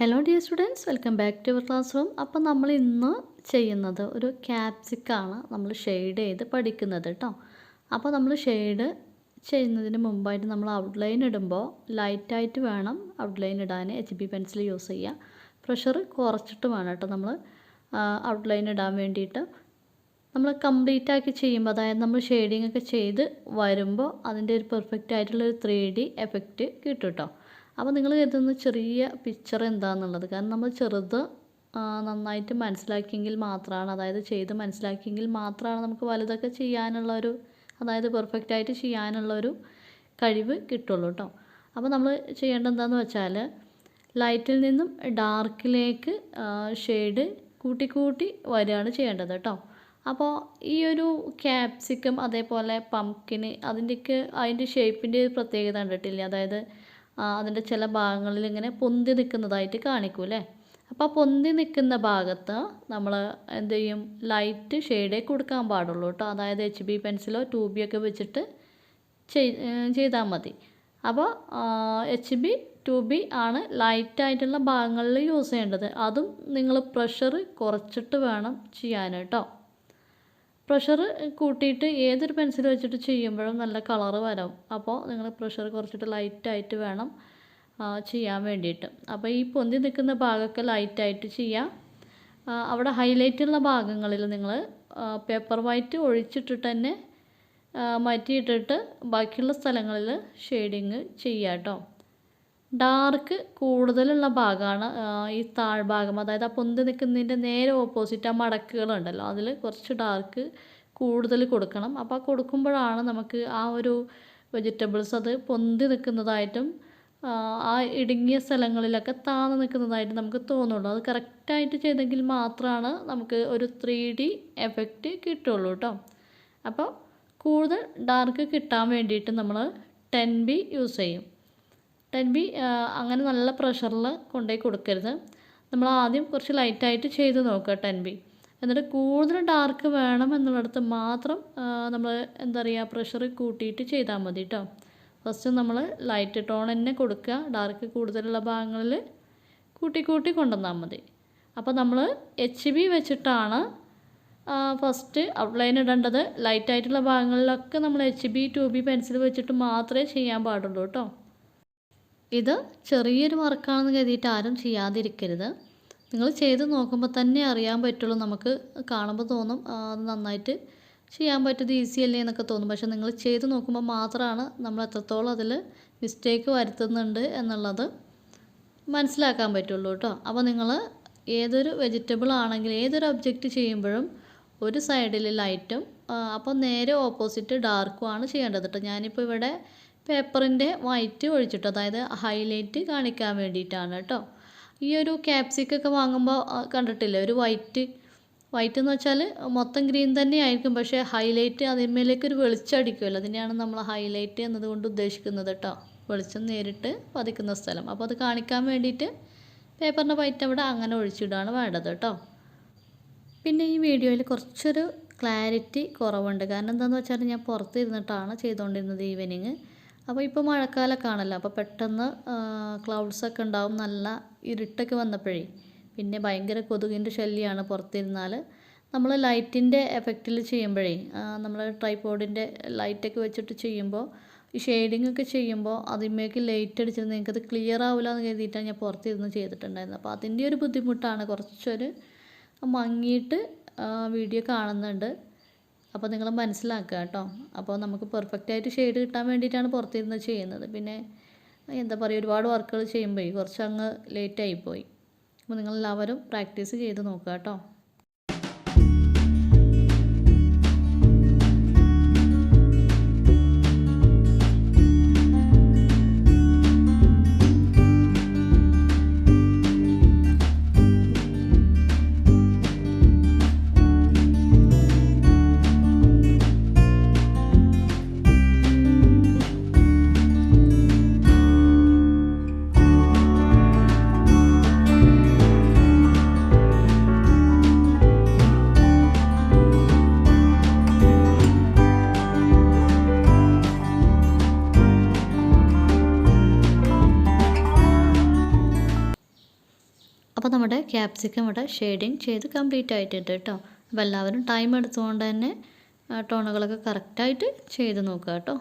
Hello dear students, welcome back to our classroom. അപ്പോൾ നമ്മൾ ഇന്ന് ചെയ്യുന്നത് ഒരു ക്യാപ്സിക്കാണ് നമ്മൾ ഷെയ്ഡ് ചെയ്ത് പഠിക്കുന്നത് കേട്ടോ. അപ്പോൾ നമ്മൾ ഷെയ്ഡ് ചെയ്യുന്നതിന് മുമ്പായിട്ട് നമ്മൾ ഔട്ട്ലൈൻ ഇടുമ്പോൾ ലൈറ്റായിട്ട് വേണം ഔട്ട്ലൈൻ ഇടാൻ. HB പെൻസിൽ യൂസ് ചെയ്യുക. പ്രഷർ കുറച്ചിട്ട് വേണം കേട്ടോ നമ്മൾ ഔട്ട്ലൈൻ ഇടാൻ വേണ്ടിയിട്ട്. നമ്മൾ കംപ്ലീറ്റ് ആക്കി ചെയ്യുമ്പോൾ, അതായത് നമ്മൾ ഷെയ്ഡിങ് ഒക്കെ ചെയ്ത് വരുമ്പോൾ അതിൻ്റെ ഒരു പെർഫെക്റ്റ് ആയിട്ടുള്ളൊരു 3D എഫക്റ്റ് കിട്ടും കേട്ടോ. അപ്പോൾ നിങ്ങൾ കരുതുന്ന ചെറിയ പിക്ചർ എന്താണെന്നുള്ളത്, കാരണം നമ്മൾ ചെറുത് നന്നായിട്ട് മനസ്സിലാക്കിയെങ്കിൽ മാത്രമാണ്, അതായത് ചെയ്ത് മനസ്സിലാക്കിയെങ്കിൽ മാത്രമാണ് നമുക്ക് വലുതൊക്കെ ചെയ്യാനുള്ളൊരു, അതായത് പെർഫെക്റ്റായിട്ട് ചെയ്യാനുള്ളൊരു കഴിവ് കിട്ടുള്ളൂ കേട്ടോ. അപ്പോൾ നമ്മൾ ചെയ്യേണ്ടത് എന്താണെന്ന് വെച്ചാൽ, ലൈറ്റിൽ നിന്നും ഡാർക്കിലേക്ക് ഷെയ്ഡ് കൂട്ടി കൂട്ടി വരികയാണ് ചെയ്യേണ്ടത് കേട്ടോ. അപ്പോൾ ഈ ഒരു ക്യാപ്സിക്കം അതേപോലെ പംകിന് അതിൻ്റെ ഷേപ്പിൻ്റെ ഒരു പ്രത്യേകത കണ്ടിട്ടില്ലേ, അതായത് അതിൻ്റെ ചില ഭാഗങ്ങളിൽ ഇങ്ങനെ പൊന്തി നിൽക്കുന്നതായിട്ട് കാണിക്കൂലേ. അപ്പോൾ ആ പൊന്തി നിൽക്കുന്ന ഭാഗത്ത് നമ്മൾ എന്ത് ചെയ്യും, ലൈറ്റ് ഷെയ്ഡേ കൊടുക്കാൻ പാടുള്ളൂ കേട്ടോ. അതായത് HB പെൻസിലോ 2B ഒക്കെ വെച്ചിട്ട് ചെയ്താൽ മതി. അപ്പോൾ HB 2B ആണ് ലൈറ്റായിട്ടുള്ള ഭാഗങ്ങളിൽ യൂസ് ചെയ്യേണ്ടത്. അതും നിങ്ങൾ പ്രഷർ കുറച്ചിട്ട് വേണം ചെയ്യാൻ കേട്ടോ. പ്രഷർ കൂട്ടിയിട്ട് ഏതൊരു പെൻസിൽ വെച്ചിട്ട് ചെയ്യുമ്പോഴും നല്ല കളറ് വരും. അപ്പോൾ നിങ്ങൾ പ്രഷർ കുറച്ചിട്ട് ലൈറ്റായിട്ട് വേണം ചെയ്യാൻ വേണ്ടിയിട്ട്. അപ്പോൾ ഈ പൊന്തി നിൽക്കുന്ന ഭാഗമൊക്കെ ലൈറ്റായിട്ട് ചെയ്യാം. അവിടെ ഹൈലൈറ്റുള്ള ഭാഗങ്ങളിൽ നിങ്ങൾ പേപ്പർ വൈറ്റ് ഒഴിച്ചിട്ടിട്ട് തന്നെ മാറ്റിയിട്ടിട്ട് ബാക്കിയുള്ള സ്ഥലങ്ങളിൽ ഷെയ്ഡിങ് ചെയ്യുക കേട്ടോ. ഡാർക്ക് കൂടുതലുള്ള ഭാഗമാണ് ഈ താഴ്ഭാഗം, അതായത് ആ പൊന്തി നിൽക്കുന്നതിൻ്റെ നേരെ ഓപ്പോസിറ്റ് ആ മടക്കുകളുണ്ടല്ലോ, അതിൽ കുറച്ച് ഡാർക്ക് കൂടുതൽ കൊടുക്കണം. അപ്പോൾ ആ കൊടുക്കുമ്പോഴാണ് നമുക്ക് ആ ഒരു വെജിറ്റബിൾസ് അത് പൊന്തി നിൽക്കുന്നതായിട്ടും ആ ഇടുങ്ങിയ സ്ഥലങ്ങളിലൊക്കെ താന്ന് നിൽക്കുന്നതായിട്ട് നമുക്ക് തോന്നുള്ളൂ. അത് കറക്റ്റായിട്ട് ചെയ്തെങ്കിൽ മാത്രമാണ് നമുക്ക് ഒരു 3D എഫക്റ്റ് കിട്ടുള്ളൂ കേട്ടോ. അപ്പോൾ കൂടുതൽ ഡാർക്ക് കിട്ടാൻ വേണ്ടിയിട്ട് നമ്മൾ 10B യൂസ് ചെയ്യും. 10B അങ്ങനെ നല്ല പ്രഷറിൽ കൊണ്ടുപോയി കൊടുക്കരുത്. നമ്മൾ ആദ്യം കുറച്ച് ലൈറ്റായിട്ട് ചെയ്ത് നോക്കുക 10B. എന്നിട്ട് കൂടുതൽ ഡാർക്ക് വേണം എന്നുള്ളിടത്ത് മാത്രം നമ്മൾ എന്താ പറയുക, പ്രഷർ കൂട്ടിയിട്ട് ചെയ്താൽ മതി കേട്ടോ. ഫസ്റ്റ് നമ്മൾ ലൈറ്റ് ടോൺ തന്നെ കൊടുക്കുക, ഡാർക്ക് കൂടുതലുള്ള ഭാഗങ്ങളിൽ കൂട്ടി കൂട്ടി കൊണ്ടുവന്നാൽ മതി. അപ്പോൾ നമ്മൾ HB വെച്ചിട്ടാണ് ഫസ്റ്റ് ഔട്ട്ലൈൻ ഇടേണ്ടത്. ലൈറ്റായിട്ടുള്ള ഭാഗങ്ങളിലൊക്കെ നമ്മൾ HB 2B പെൻസിൽ വെച്ചിട്ട് മാത്രമേ ചെയ്യാൻ പാടുള്ളൂ കേട്ടോ. ഇത് ചെറിയൊരു വർക്കാണെന്ന് കരുതിയിട്ട് ആരും ചെയ്യാതിരിക്കരുത്. നിങ്ങൾ ചെയ്ത് നോക്കുമ്പോൾ തന്നെ അറിയാൻ പറ്റുള്ളൂ. നമുക്ക് കാണുമ്പോൾ തോന്നും അത് നന്നായിട്ട് ചെയ്യാൻ പറ്റിയത് ഈസി അല്ലേ എന്നൊക്കെ തോന്നും. പക്ഷെ നിങ്ങൾ ചെയ്ത് നോക്കുമ്പോൾ മാത്രമാണ് നമ്മൾ എത്രത്തോളം അതിൽ മിസ്റ്റേക്ക് വരുത്തുന്നുണ്ട് എന്നുള്ളത് മനസ്സിലാക്കാൻ പറ്റുള്ളൂ കേട്ടോ. അപ്പോൾ നിങ്ങൾ ഏതൊരു വെജിറ്റബിൾ ആണെങ്കിലും ഏതൊരു ഒബ്ജക്റ്റ് ചെയ്യുമ്പോഴും ഒരു സൈഡിൽ ലൈറ്റും അപ്പോൾ നേരെ ഓപ്പോസിറ്റ് ഡാർക്കുമാണ് ചെയ്യേണ്ടത് കേട്ടോ. ഞാനിപ്പോൾ ഇവിടെ പേപ്പറിൻ്റെ വൈറ്റ് ഒഴിച്ചിട്ട്, അതായത് ഹൈലൈറ്റ് കാണിക്കാൻ വേണ്ടിയിട്ടാണ് കേട്ടോ. ഈ ഒരു ക്യാപ്സിക്കൊക്കെ വാങ്ങുമ്പോൾ കണ്ടിട്ടില്ലേ, ഒരു വൈറ്റ് എന്ന് വെച്ചാൽ മൊത്തം ഗ്രീൻ തന്നെയായിരിക്കും, പക്ഷേ ഹൈലൈറ്റ് അതിന്മേലേക്ക് ഒരു വെളിച്ചം അടിക്കുമല്ലോ, അതിനെയാണ് നമ്മൾ ഹൈലൈറ്റ് എന്നതുകൊണ്ട് ഉദ്ദേശിക്കുന്നത് കേട്ടോ. വെളിച്ചം നേരിട്ട് പതിക്കുന്ന സ്ഥലം. അപ്പോൾ അത് കാണിക്കാൻ വേണ്ടിയിട്ട് പേപ്പറിൻ്റെ വൈറ്റ് അവിടെ അങ്ങനെ ഒഴിച്ചിടാണ് വേണ്ടത് കേട്ടോ. പിന്നെ ഈ വീഡിയോയിൽ കുറച്ചൊരു ക്ലാരിറ്റി കുറവുണ്ട്. കാരണം എന്താണെന്ന് വെച്ചാൽ ഞാൻ പുറത്തിരുന്നിട്ടാണ് ചെയ്തുകൊണ്ടിരുന്നത് ഈവനിങ്. അപ്പോൾ ഇപ്പോൾ മഴക്കാലമൊക്കെ ആണല്ലോ, അപ്പോൾ പെട്ടെന്ന് ക്ലൗഡ്സൊക്കെ ഉണ്ടാവും, നല്ല ഇരുട്ടൊക്കെ വന്നപ്പോഴേ. പിന്നെ ഭയങ്കര കൊതുകിൻ്റെ ശല്യമാണ് പുറത്തിരുന്നാൽ. നമ്മൾ ലൈറ്റിൻ്റെ എഫക്റ്റിൽ ചെയ്യുമ്പോഴേ, നമ്മൾ ട്രൈപോഡിൻ്റെ ലൈറ്റൊക്കെ വെച്ചിട്ട് ചെയ്യുമ്പോൾ, ഈ ഷെയ്ഡിങ് ഒക്കെ ചെയ്യുമ്പോൾ അതിന്മേലേക്ക് ലൈറ്റ് അടിച്ചിരുന്ന് നിങ്ങൾക്കത് ക്ലിയർ ആവില്ല എന്ന് കരുതിയിട്ടാണ് ഞാൻ പുറത്തിരുന്ന് ചെയ്തിട്ടുണ്ടായിരുന്നത്. അപ്പോൾ അതിൻ്റെ ഒരു ബുദ്ധിമുട്ടാണ്, കുറച്ചൊരു മങ്ങിയിട്ട് വീഡിയോ കാണുന്നുണ്ട്. അപ്പോൾ നിങ്ങൾ മനസ്സിലാക്കുക കേട്ടോ. അപ്പോൾ നമുക്ക് പെർഫെക്റ്റായിട്ട് ഷെയ്ഡ് കിട്ടാൻ വേണ്ടിയിട്ടാണ് പുറത്തിരുന്ന് ചെയ്യുന്നത്. പിന്നെ എന്താ പറയുക, ഒരുപാട് വർക്കുകൾ ചെയ്യുമ്പോൾ കുറച്ച് അങ്ങ് ലേറ്റായിപ്പോയി. അപ്പോൾ നിങ്ങളെല്ലാവരും പ്രാക്ടീസ് ചെയ്ത് നോക്കുക കേട്ടോ. അപ്പോൾ നമ്മുടെ ക്യാപ്സിക്കം ഇവിടെ ഷെയ്ഡിങ് ചെയ്ത് കംപ്ലീറ്റ് ആയിട്ടുണ്ട് കേട്ടോ. അപ്പോൾ എല്ലാവരും ടൈം എടുത്തുകൊണ്ട് തന്നെ ടോണുകളൊക്കെ കറക്റ്റായിട്ട് ചെയ്ത് നോക്കുക കേട്ടോ.